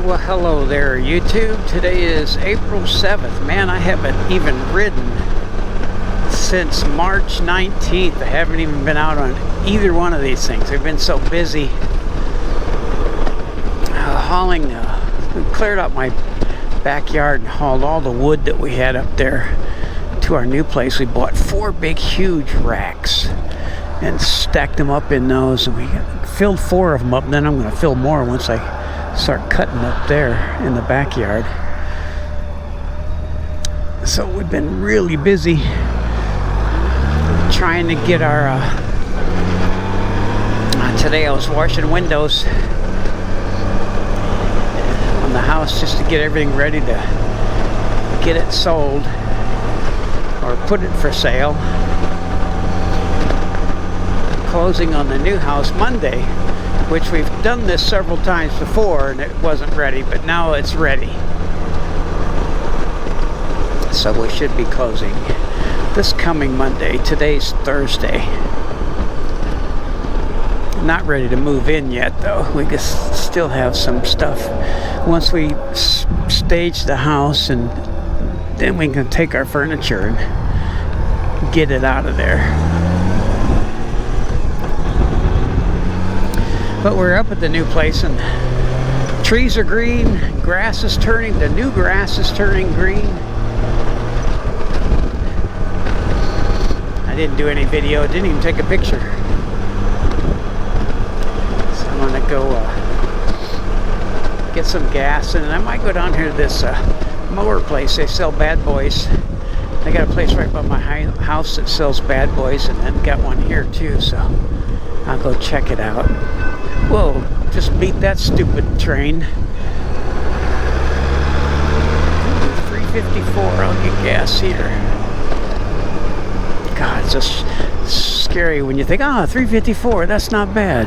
Well, hello there, YouTube. Today is April 7th. Man, I haven't even ridden since March 19th. I haven't even been out on either one of these things. I've been so busy hauling. We cleared out my backyard and hauled all the wood that we had up there to our new place. We bought 4 big, huge racks and stacked them up in those. And we filled 4 of them up. And then I'm going to fill more once I start cutting up there in the backyard. So we've been really busy trying to get our today I was washing windows on the house just to get everything ready to get it sold or put it for sale. Closing on the new house Monday, which we've done this several times before and it wasn't ready, but now it's ready. So we should be closing this coming Monday. Today's Thursday. Not ready to move in yet though. We still have some stuff. Once we stage the house, and then we can take our furniture and get it out of there. But we're up at the new place and trees are green, grass is turning, the new grass is turning green. I didn't do any video, didn't even take a picture. So I'm gonna go get some gas, and I might go down here to this mower place. They sell Bad Boys. I got a place right by my house that sells Bad Boys, and then got one here too, so I'll go check it out. Whoa, just beat that stupid train. 354, I'll get gas here. God, it's just scary when you think, 354, that's not bad.